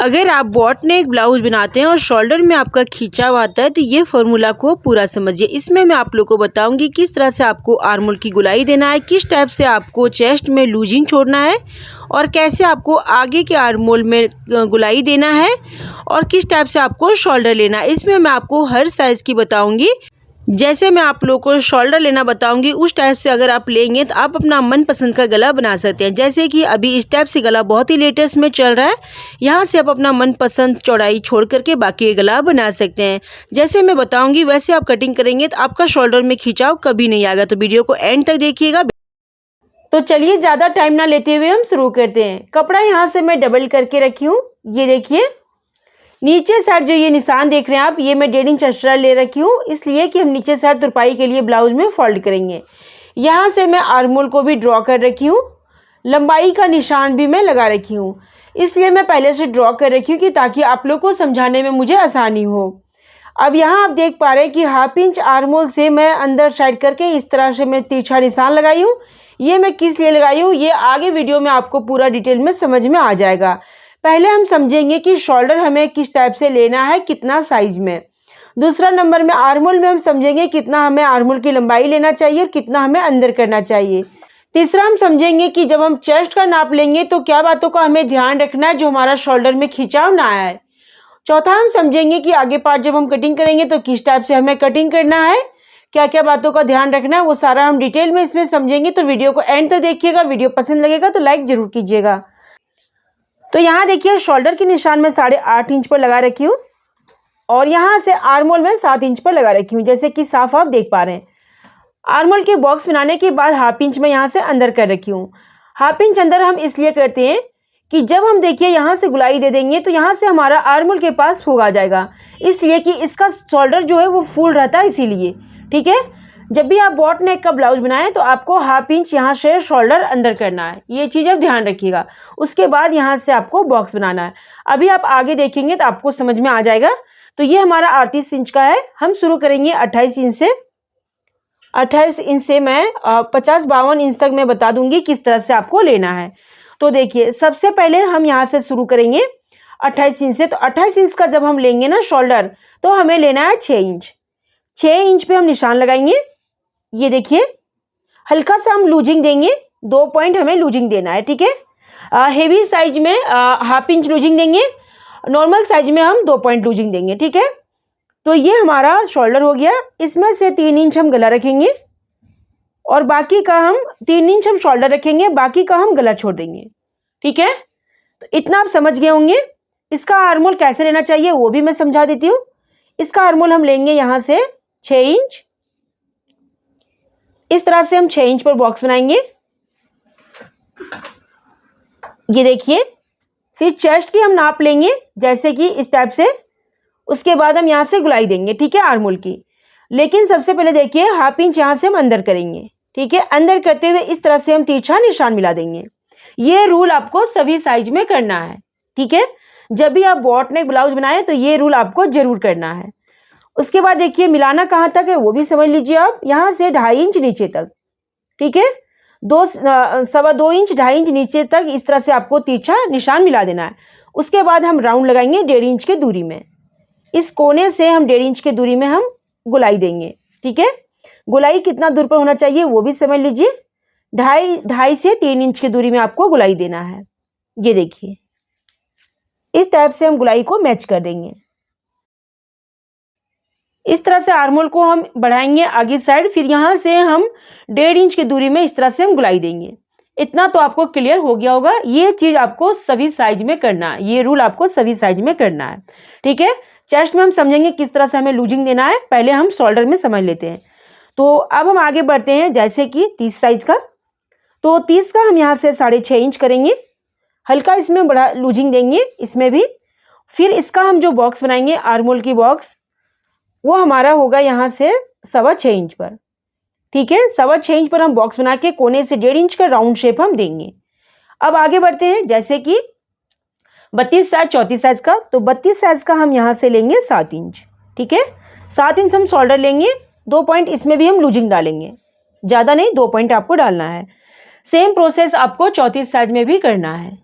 अगर आप bot neck blouse बनाते हैं और शोल्डर में आपका खींचाव आता है तो ये फॉर्मूला को पूरा समझिए। इसमें मैं आप लोग को बताऊंगी किस तरह से आपको आर्म होल की गुलाई देना है, किस टाइप से आपको चेस्ट में लूजिंग छोड़ना है और कैसे आपको आगे के आर्म होल में गुलाई देना है और किस टाइप से आपको शोल्डर लेना है। इसमें मैं आपको हर साइज़ की बताऊँगी। जैसे मैं आप लोगों को शोल्डर लेना बताऊंगी उस टाइप से अगर आप लेंगे तो आप अपना मनपसंद का गला बना सकते हैं। जैसे कि अभी इस टाइप से गला बहुत ही लेटेस्ट में चल रहा है, यहाँ से आप अपना मनपसंद चौड़ाई छोड़ करके बाकी गला बना सकते हैं। जैसे मैं बताऊंगी वैसे आप कटिंग करेंगे तो आपका शोल्डर में खिंचाव कभी नहीं आएगा। तो वीडियो को एंड तक देखिएगा। तो चलिए ज़्यादा टाइम ना लेते हुए हम शुरू करते हैं। कपड़ा यहाँ से मैं डबल करके रखी हूँ। ये देखिए नीचे साइड जो ये निशान देख रहे हैं आप, ये मैं 1.5 इंच एक्स्ट्रा ले रखी हूँ इसलिए कि हम नीचे साइड तुरपाई के लिए ब्लाउज में फोल्ड करेंगे। यहाँ से मैं आर्म होल को भी ड्रॉ कर रखी हूँ, लंबाई का निशान भी मैं लगा रखी हूँ। इसलिए मैं पहले से ड्रॉ कर रखी हूँ कि ताकि आप लोग को समझाने में मुझे आसानी हो। अब यहाँ आप देख पा रहे हैं कि 1/2 इंच आर्म होल से मैं अंदर साइड करके इस तरह से मैं तिरछा निशान लगाई हूँ। ये मैं किस लिए लगाई हूँ ये आगे वीडियो में आपको पूरा डिटेल में समझ में आ जाएगा। पहले हम समझेंगे कि शोल्डर हमें किस टाइप से लेना है, कितना साइज में। दूसरा नंबर में आर्म होल में हम समझेंगे कितना हमें आर्म होल की लंबाई लेना चाहिए और कितना हमें अंदर करना चाहिए। तीसरा हम समझेंगे कि जब हम चेस्ट का नाप लेंगे तो क्या बातों का हमें ध्यान रखना है जो हमारा शोल्डर में खिंचाव ना आए। चौथा हम समझेंगे कि आगे पार्ट जब हम कटिंग करेंगे तो किस टाइप से हमें कटिंग करना है, क्या क्या बातों का ध्यान रखना है, वो सारा हम डिटेल में इसमें समझेंगे। तो वीडियो को एंड तक देखिएगा। वीडियो पसंद लगेगा तो लाइक जरूर कीजिएगा। तो यहाँ देखिए शोल्डर के निशान में 8.5 इंच पर लगा रखी हूँ और यहाँ से आर्म होल में 7 इंच पर लगा रखी हूँ, जैसे कि साफ आप देख पा रहे हैं। आर्म होल के बॉक्स बनाने के बाद 1/2 इंच में यहाँ से अंदर कर रखी हूँ। 1/2 इंच अंदर हम इसलिए करते हैं कि जब हम देखिए यहाँ से गुलाई दे देंगे तो यहाँ से हमारा आर्म होल के पास फूक आ जाएगा, इसलिए कि इसका शोल्डर जो है वो फुल रहता है इसीलिए। ठीक है, जब भी आप बॉट नेक का ब्लाउज बनाएं तो आपको 1/2 इंच यहाँ से शोल्डर अंदर करना है, ये चीज़ आप ध्यान रखिएगा। उसके बाद यहाँ से आपको बॉक्स बनाना है। अभी आप आगे देखेंगे तो आपको समझ में आ जाएगा। तो ये हमारा 38 इंच का है। हम शुरू करेंगे 28 इंच से। 28 इंच से मैं 50-52 इंच तक मैं बता दूंगी किस तरह से आपको लेना है। तो देखिए सबसे पहले हम यहाँ से शुरू करेंगे 28 इंच से। तो 28 इंच का जब हम लेंगे ना शोल्डर तो हमें लेना है 6 इंच। 6 इंच पे हम निशान लगाएंगे। ये देखिए हल्का सा हम लूजिंग देंगे, 2 पॉइंट हमें लूजिंग देना है। ठीक है, हेवी साइज में 1/2 इंच लूजिंग देंगे, नॉर्मल साइज में हम 2 पॉइंट लूजिंग देंगे। ठीक है, तो ये हमारा शोल्डर हो गया। इसमें से 3 इंच हम गला रखेंगे और बाकी का हम 3 इंच हम शोल्डर रखेंगे, बाकी का हम गला छोड़ देंगे। ठीक है, तो इतना आप समझ गए होंगे। इसका आर्म होल कैसे लेना चाहिए वो भी मैं समझा देती हूँ। इसका आर्म होल हम लेंगे यहाँ से 6 इंच। इस तरह से हम 6 इंच पर बॉक्स बनाएंगे। ये देखिए फिर चेस्ट की हम नाप लेंगे जैसे कि इस टाइप से। उसके बाद हम यहाँ से गुलाई देंगे। ठीक है, आर्म होल की। लेकिन सबसे पहले देखिए 1/2 इंच यहाँ से हम अंदर करेंगे। ठीक है, अंदर करते हुए इस तरह से हम तिरछा निशान मिला देंगे। ये रूल आपको सभी साइज में करना है। ठीक है, जब भी आप बॉट नेक ब्लाउज बनाए तो ये रूल आपको जरूर करना है। उसके बाद देखिए मिलाना कहाँ तक है वो भी समझ लीजिए आप। यहाँ से 2.5 इंच नीचे तक। ठीक है, 2.25 इंच 2.5 इंच नीचे तक इस तरह से आपको तिरछा निशान मिला देना है। उसके बाद हम राउंड लगाएंगे 1.5 इंच की दूरी में। इस कोने से हम 1.5 इंच की दूरी में हम गुलाई देंगे। ठीक है, गुलाई कितना दूर पर होना चाहिए वो भी समझ लीजिए। 2.5 से 3 इंच की दूरी में आपको गुलाई देना है। ये देखिए इस टाइप से हम गुलाई को मैच कर देंगे। इस तरह से आर्म होल को हम बढ़ाएंगे आगे साइड। फिर यहाँ से हम 1.5 इंच की दूरी में इस तरह से हम गुलाई देंगे। इतना तो आपको क्लियर हो गया होगा। ये चीज़ आपको सभी साइज में करना है, ये रूल आपको सभी साइज में करना है। ठीक है, चेस्ट में हम समझेंगे किस तरह से हमें लूजिंग देना है, पहले हम शोल्डर में समझ लेते हैं। तो अब हम आगे बढ़ते हैं जैसे कि 30 साइज का। तो 30 का हम यहाँ से 6.5 इंच करेंगे, हल्का इसमें बड़ा लूजिंग देंगे इसमें भी। फिर इसका हम जो बॉक्स बनाएंगे आर्म होल की बॉक्स, वो हमारा होगा यहाँ से 6.25 इंच पर। ठीक है, 6.25 इंच पर हम बॉक्स बना के कोने से 1.5 इंच का राउंड शेप हम देंगे। अब आगे बढ़ते हैं जैसे कि 32 साइज 34 साइज का। तो 32 साइज का हम यहाँ से लेंगे 7 इंच। ठीक है, 7 इंच हम शोल्डर लेंगे, 2 पॉइंट इसमें भी हम लूजिंग डालेंगे, ज़्यादा नहीं 2 पॉइंट आपको डालना है। सेम प्रोसेस आपको 34 साइज में भी करना है।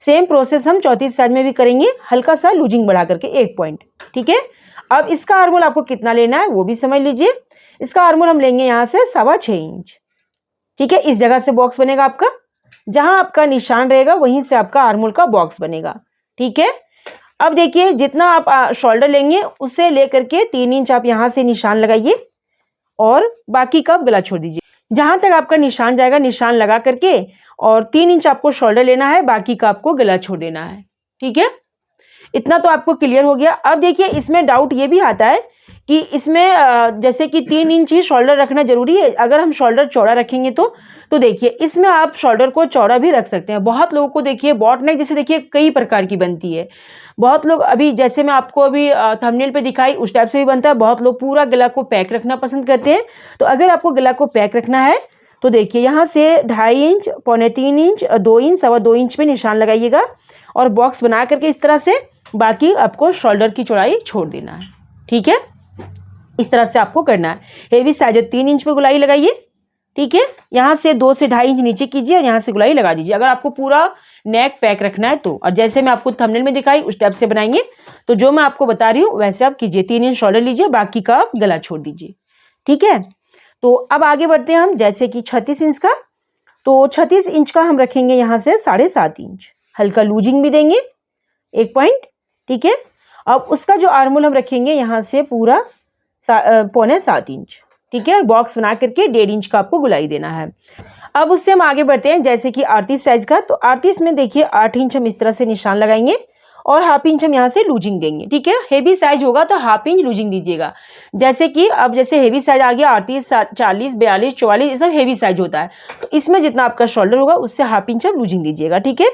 सेम प्रोसेस हम चौथी साइज में भी करेंगे, हल्का सा लूजिंग बढ़ा करके 1 पॉइंट। ठीक है, अब इसका आर्मोल आपको कितना लेना है वो भी समझ लीजिए। इसका आर्मोल हम लेंगे यहाँ से 6.25 इंच। ठीक है, इस जगह से बॉक्स बनेगा आपका, जहां आपका निशान रहेगा वहीं से आपका आर्मोल का बॉक्स बनेगा। ठीक है, अब देखिए जितना आप शोल्डर लेंगे उससे लेकर के 3 इंच आप यहाँ से निशान लगाइए और बाकी का गला छोड़ दीजिए। जहां तक आपका निशान जाएगा निशान लगा करके और 3 इंच आपको शोल्डर लेना है, बाकी का आपको गला छोड़ देना है। ठीक है, इतना तो आपको क्लियर हो गया। अब देखिए इसमें डाउट ये भी आता है कि इसमें जैसे कि 3 इंच ही शोल्डर रखना जरूरी है, अगर हम शोल्डर चौड़ा रखेंगे तो देखिए इसमें आप शोल्डर को चौड़ा भी रख सकते हैं। बहुत लोगों को देखिए बॉट नेक जैसे देखिए कई प्रकार की बनती है। बहुत लोग अभी जैसे मैं आपको अभी थंबनेल पे दिखाई उस टाइप से भी बनता है। बहुत लोग पूरा गला को पैक रखना पसंद करते हैं। तो अगर आपको गला को पैक रखना है तो देखिए यहाँ से 2.5 इंच, 2.25 इंच, 2 इंच, 2.25 इंच पे निशान लगाइएगा और बॉक्स बना करके इस तरह से बाकी आपको शोल्डर की चौड़ाई छोड़ देना है। ठीक है, इस तरह से आपको करना है। हेवी साइज 3 इंच पे गुलाई लगाइए। ठीक है, यहाँ से 2 से 2.5 इंच नीचे कीजिए और यहाँ से गुलाई लगा दीजिए अगर आपको पूरा नेक पैक रखना है तो। और जैसे मैं आपको थंबनेल में दिखाई उस टाइप से बनाएंगे तो जो मैं आपको बता रही हूँ वैसे आप कीजिए। 3 इंच शोल्डर लीजिए, बाकी का आप गला छोड़ दीजिए। ठीक है, तो अब आगे बढ़ते हैं हम जैसे कि 36 इंच का। तो 36 इंच का हम रखेंगे यहाँ से 7.5 इंच, हल्का लूजिंग भी देंगे 1 पॉइंट। ठीक है, अब उसका जो आर्मोल हम रखेंगे यहाँ से पूरा 6.25 इंच। ठीक है, बॉक्स बना करके 1.5 इंच का आपको गुलाई देना है। अब उससे हम आगे बढ़ते हैं जैसे कि 38 साइज का। तो 38 में देखिए 8 इंच हम इस तरह से निशान लगाएंगे और 1/2 इंच हम यहाँ से लूजिंग देंगे। ठीक है, हेवी साइज होगा तो 1/2 इंच लूजिंग दीजिएगा। जैसे कि अब जैसे हेवी साइज आ गया 38, 40, 42, 44 ये सब हेवी साइज होता है। तो इसमें जितना आपका शोल्डर होगा उससे 1/2 इंच आप लूजिंग दीजिएगा। ठीक है,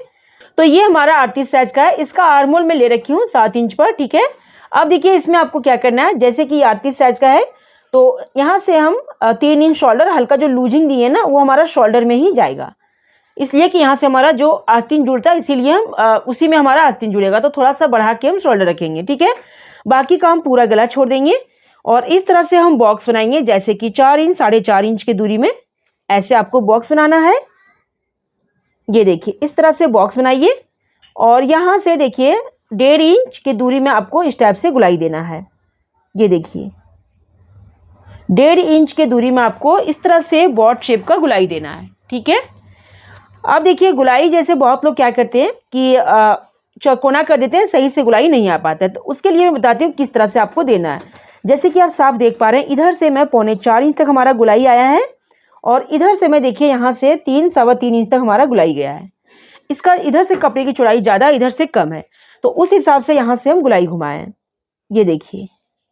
तो ये हमारा 38 साइज का है। इसका आर्मोल मैं ले रखी हूँ 7 इंच पर। ठीक है, अब देखिए इसमें आपको क्या करना है, जैसे कि 38 साइज का है तो यहाँ से हम 3 इंच शोल्डर, हल्का जो लूजिंग दिए ना वो हमारा शोल्डर में ही जाएगा, इसलिए कि यहाँ से हमारा जो आस्तीन जुड़ता है इसीलिए हम उसी में हमारा आस्तीन जुड़ेगा। तो थोड़ा सा बढ़ा के हम शोल्डर रखेंगे। ठीक है, बाकी का हम पूरा गला छोड़ देंगे और इस तरह से हम बॉक्स बनाएंगे जैसे कि 4 इंच, 4.5 इंच की दूरी में ऐसे आपको बॉक्स बनाना है। ये देखिए इस तरह से बॉक्स बनाइए और यहाँ से देखिए 1.5 इंच की दूरी में आपको इस टाइप से गुलाई देना है। ये देखिए 1.5 इंच के दूरी में आपको इस तरह से बॉट शेप का गुलाई देना है। ठीक है, अब देखिए गुलाई जैसे बहुत लोग क्या करते हैं कि चौकोना कर देते हैं, सही से गुलाई नहीं आ पाता है। तो उसके लिए मैं बताती हूँ किस तरह से आपको देना है। जैसे कि आप साफ देख पा रहे हैं इधर से मैं 3.25 इंच तक हमारा गुलाई आया है और इधर से मैं देखिए यहाँ से 3, 3.25 इंच तक हमारा गुलाई गया है। इसका इधर से कपड़े की चौड़ाई ज़्यादा, इधर से कम है, तो उस हिसाब से यहाँ से हम गुलाई घुमाएं। ये देखिए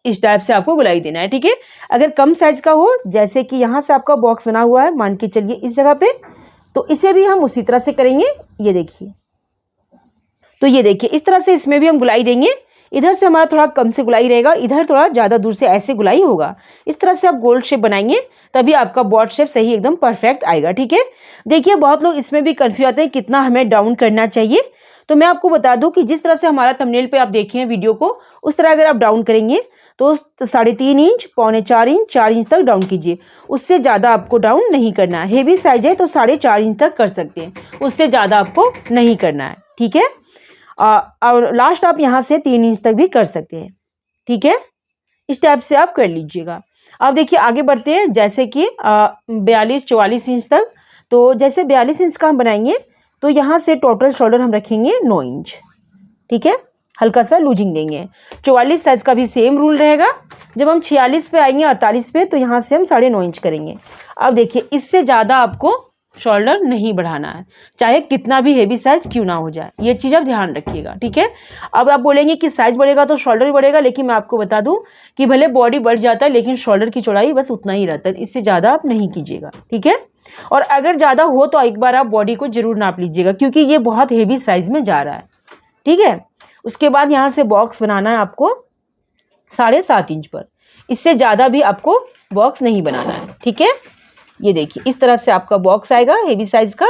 इस टाइप से आपको गुलाई देना है। ठीक है, अगर कम साइज का हो जैसे कि यहाँ से आपका बॉक्स बना हुआ है मान के चलिए इस जगह पे, तो इसे भी हम उसी तरह से करेंगे। ये देखिए, तो ये देखिए इस तरह से इसमें भी हम गुलाई देंगे। इधर से हमारा थोड़ा कम से गुलाई रहेगा, इधर थोड़ा ज़्यादा दूर से ऐसे गुलाई होगा। इस तरह से आप गोल्ड शेप बनाएंगे तभी आपका बॉट शेप सही एकदम परफेक्ट आएगा। ठीक है, देखिए बहुत लोग इसमें भी कन्फ्यूज आते हैं कितना हमें डाउन करना चाहिए। तो मैं आपको बता दूं कि जिस तरह से हमारा थंबनेल पे आप देखे हैं वीडियो को उस तरह अगर आप डाउन करेंगे तो 3.5 इंच, 3.25 इंच, 4 इंच तक डाउन कीजिए। उससे ज़्यादा आपको डाउन नहीं करना है। हेवी साइज है तो 4.5 इंच तक कर सकते हैं, उससे ज़्यादा आपको नहीं करना है। ठीक है, और लास्ट आप यहाँ से 3 इंच तक भी कर सकते हैं। ठीक है, इस टाइप से आप कर लीजिएगा। अब देखिए आगे बढ़ते हैं जैसे कि 42-44 इंच तक। तो जैसे 42 इंच का हम बनाएंगे तो यहाँ से टोटल शोल्डर हम रखेंगे 9 इंच। ठीक है, हल्का सा लूजिंग देंगे। 44 साइज का भी सेम रूल रहेगा। जब हम 46 पे आएंगे 48 पे तो यहाँ से हम 9.5 इंच करेंगे। अब देखिए इससे ज़्यादा आपको शोल्डर नहीं बढ़ाना है, चाहे कितना भी हेवी साइज क्यों ना हो जाए। ये चीज़ आप ध्यान रखिएगा। ठीक है, अब आप बोलेंगे कि साइज बढ़ेगा तो शोल्डर भी बढ़ेगा, लेकिन मैं आपको बता दूं कि भले बॉडी बढ़ जाता है लेकिन शोल्डर की चौड़ाई बस उतना ही रहता है, इससे ज़्यादा आप नहीं कीजिएगा। ठीक है, और अगर ज़्यादा हो तो एक बार आप बॉडी को जरूर नाप लीजिएगा क्योंकि ये बहुत हेवी साइज में जा रहा है। ठीक है, उसके बाद यहाँ से बॉक्स बनाना है आपको 7.5 इंच पर, इससे ज़्यादा भी आपको बॉक्स नहीं बनाना है। ठीक है, ये देखिए इस तरह से आपका बॉक्स आएगा हेवी साइज का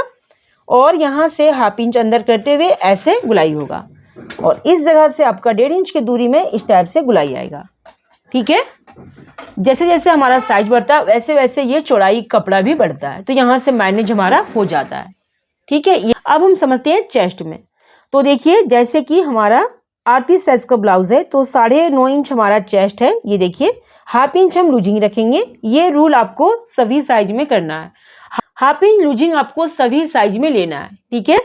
और यहाँ से 1/2 इंच अंदर करते हुए ऐसे गुलाई होगा और इस जगह से आपका 1.5 इंच की दूरी में इस टाइप से गुलाई आएगा। ठीक है, जैसे जैसे हमारा साइज बढ़ता है वैसे वैसे ये चौड़ाई कपड़ा भी बढ़ता है, तो यहाँ से मैनेज हमारा हो जाता है। ठीक है, अब हम समझते हैं चेस्ट में। तो देखिए जैसे कि हमारा 38 साइज का ब्लाउज है तो 9.5 इंच हमारा चेस्ट है। ये देखिए 1/2 इंच हम लूजिंग रखेंगे। ये रूल आपको सभी साइज में करना है। 1/2 इंच लूजिंग आपको सभी साइज में लेना है, ठीक है।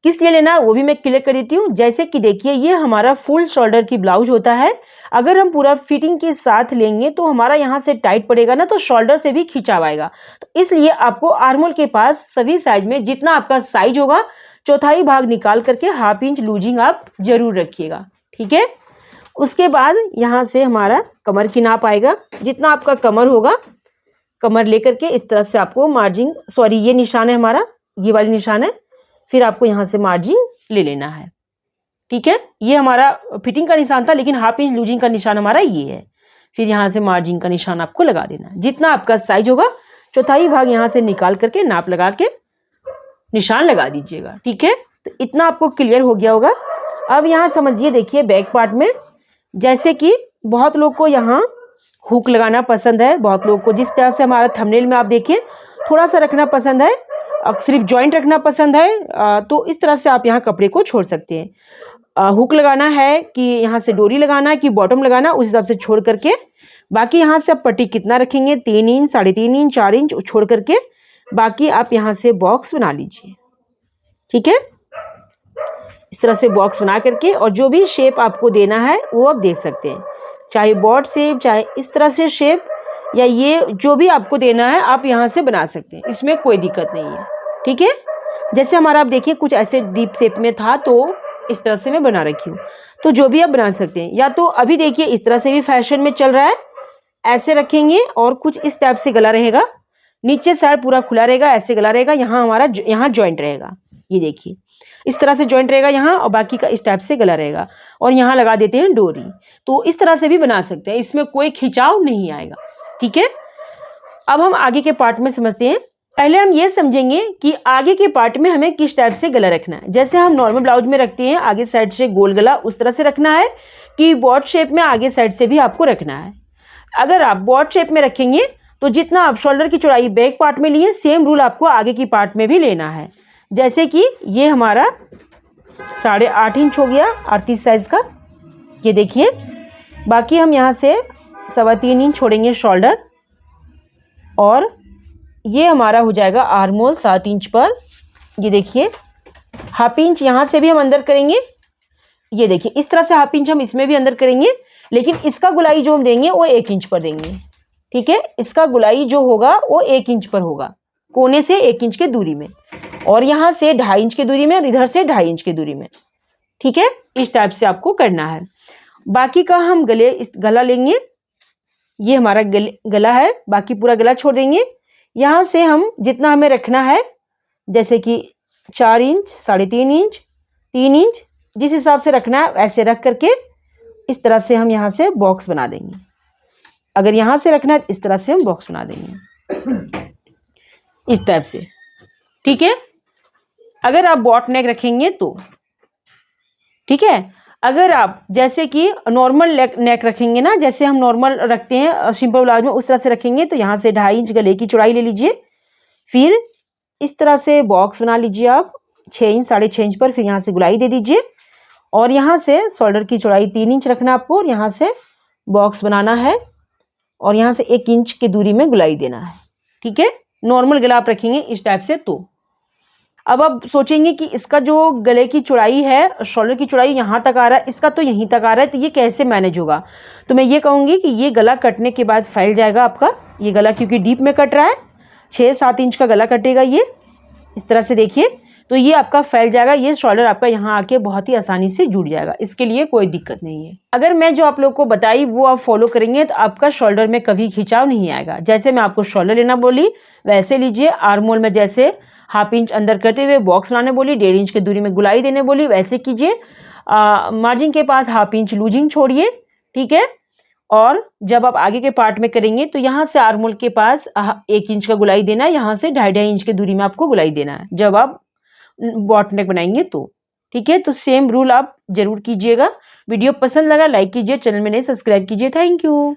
किस लिए लेना है वो भी मैं क्लियर कर देती हूँ। जैसे कि देखिए ये हमारा फुल शोल्डर की ब्लाउज होता है। अगर हम पूरा फिटिंग के साथ लेंगे तो हमारा यहाँ से टाइट पड़ेगा ना, तो शोल्डर से भी खिंचाव आएगा। तो इसलिए आपको आर्मोल के पास सभी साइज में जितना आपका साइज होगा चौथाई भाग निकाल करके 1/2 इंच लूजिंग आप जरूर रखिएगा, ठीक है। उसके बाद यहाँ से हमारा कमर की नाप आएगा। जितना आपका कमर होगा, कमर लेकर के इस तरह से आपको मार्जिन, सॉरी ये निशान है हमारा, ये वाली निशान है, फिर आपको यहाँ से मार्जिन ले लेना है, ठीक है। ये हमारा फिटिंग का निशान था, लेकिन 1/2 इंच लूजिंग का निशान हमारा ये है। फिर यहाँ से मार्जिन का निशान आपको लगा देना है। जितना आपका साइज होगा चौथाई भाग यहाँ से निकाल करके नाप लगा के निशान लगा दीजिएगा, ठीक है। तो इतना आपको क्लियर हो गया होगा। अब यहाँ समझिए, देखिए बैक पार्ट में जैसे कि बहुत लोग को यहाँ हुक लगाना पसंद है, बहुत लोग को जिस तरह से हमारा थंबनेल में आप देखिए थोड़ा सा रखना पसंद है, सिर्फ जॉइंट रखना पसंद है, तो इस तरह से आप यहाँ कपड़े को छोड़ सकते हैं। हुक लगाना है कि यहाँ से डोरी लगाना है कि बॉटम लगाना, उस हिसाब से छोड़ करके बाकी यहाँ से आप पट्टी कितना रखेंगे, 3 इंच, 3.5 इंच, 4 इंच छोड़ करके बाकी आप यहाँ से बॉक्स बना लीजिए, ठीक है। इस तरह से बॉक्स बना करके और जो भी शेप आपको देना है वो आप दे सकते हैं, चाहे बॉट शेप, चाहे इस तरह से शेप, या ये जो भी आपको देना है आप यहाँ से बना सकते हैं, इसमें कोई दिक्कत नहीं है, ठीक है। जैसे हमारा आप देखिए कुछ ऐसे डीप शेप में था तो इस तरह से मैं बना रखी हूँ, तो जो भी आप बना सकते हैं। या तो अभी देखिए इस तरह से भी फैशन में चल रहा है, ऐसे रखेंगे और कुछ इस टाइप से गला रहेगा, नीचे साइड पूरा खुला रहेगा, ऐसे गला रहेगा, यहाँ हमारा यहाँ जॉइंट रहेगा, ये देखिए इस तरह से जॉइंट रहेगा यहाँ, और बाकी का इस टाइप से गला रहेगा, और यहाँ लगा देते हैं डोरी। तो इस तरह से भी बना सकते हैं, इसमें कोई खिंचाव नहीं आएगा, ठीक है। अब हम आगे के पार्ट में समझते हैं। पहले हम ये समझेंगे कि आगे के पार्ट में हमें किस टाइप से गला रखना है। जैसे हम नॉर्मल ब्लाउज में रखते हैं आगे साइड से गोल गला, उस तरह से रखना है कि बॉट शेप में आगे साइड से भी आपको रखना है। अगर आप बॉट शेप में रखेंगे तो जितना आप शोल्डर की चौड़ाई बैक पार्ट में लिए, सेम रूल आपको आगे की पार्ट में भी लेना है। जैसे कि ये हमारा 8.5 इंच हो गया 38 साइज का, ये देखिए। बाकी हम यहाँ से 3.25 इंच छोड़ेंगे शोल्डर, और ये हमारा हो जाएगा आर्मोल 7 इंच पर। ये देखिए 1/2 इंच यहाँ से भी हम अंदर करेंगे, ये देखिए इस तरह से 1/2 इंच हम इसमें भी अंदर करेंगे, लेकिन इसका गुलाई जो हम देंगे वो 1 इंच पर देंगे, ठीक है। इसका गुलाई जो होगा वो 1 इंच पर होगा, कोने से 1 इंच के दूरी में, और यहाँ से 2.5 इंच की दूरी में, और इधर से 2.5 इंच की दूरी में, ठीक है। इस टाइप से आपको करना है। बाकी का हम गला लेंगे, ये हमारा गला है, बाकी पूरा गला छोड़ देंगे। यहाँ से हम जितना हमें रखना है, जैसे कि 4 इंच, 3.5 इंच, 3 इंच, जिस हिसाब से रखना है ऐसे रख करके इस तरह से हम यहाँ से बॉक्स बना देंगे। अगर यहाँ से रखना है इस तरह से हम बॉक्स बना देंगे, इस टाइप से, ठीक है। अगर आप बॉट नेक रखेंगे तो ठीक है। अगर आप जैसे कि नॉर्मल नेक रखेंगे ना, जैसे हम नॉर्मल रखते हैं सिंपल ब्लाउज में, उस तरह से रखेंगे तो यहाँ से 2.5 इंच गले की चौड़ाई ले लीजिए। फिर इस तरह से बॉक्स बना लीजिए आप 6 इंच, 6.5 इंच पर। फिर यहाँ से गुलाई दे दीजिए, और यहाँ से शोल्डर की चौड़ाई 3 इंच रखना आपको, और यहाँ से बॉक्स बनाना है, और यहाँ से 1 इंच की दूरी में गुलाई देना है, ठीक है। नॉर्मल गला आप रखेंगे इस टाइप से। तो अब आप सोचेंगे कि इसका जो गले की चौड़ाई है, शोल्डर की चौड़ाई यहाँ तक आ रहा है, इसका तो यहीं तक आ रहा है, तो ये कैसे मैनेज होगा। तो मैं ये कहूँगी कि ये गला कटने के बाद फैल जाएगा आपका ये गला, क्योंकि डीप में कट रहा है, 6-7 इंच का गला कटेगा ये, इस तरह से देखिए। तो ये आपका फैल जाएगा, ये शोल्डर आपका यहाँ आके बहुत ही आसानी से जुड़ जाएगा, इसके लिए कोई दिक्कत नहीं है। अगर मैं जो आप लोग को बताई वो आप फॉलो करेंगे तो आपका शोल्डर में कभी खिंचाव नहीं आएगा। जैसे मैं आपको शोल्डर लेना बोली वैसे लीजिए। आर्मोल में जैसे 1/2 इंच अंदर करते हुए बॉक्स बनाने बोली, 1.5 इंच की दूरी में गुलाई देने बोली, वैसे कीजिए। मार्जिन के पास 1/2 इंच लूजिंग छोड़िए, ठीक है। और जब आप आगे के पार्ट में करेंगे तो यहाँ से आर्मोल के पास 1 इंच का गुलाई देना है, यहाँ से 2.5 इंच की दूरी में आपको गुलाई देना है जब आप बॉट नेक बनाएंगे तो, ठीक है। तो सेम रूल आप जरूर कीजिएगा। वीडियो पसंद लगा लाइक कीजिए, चैनल में नहीं सब्सक्राइब कीजिए। Thank you.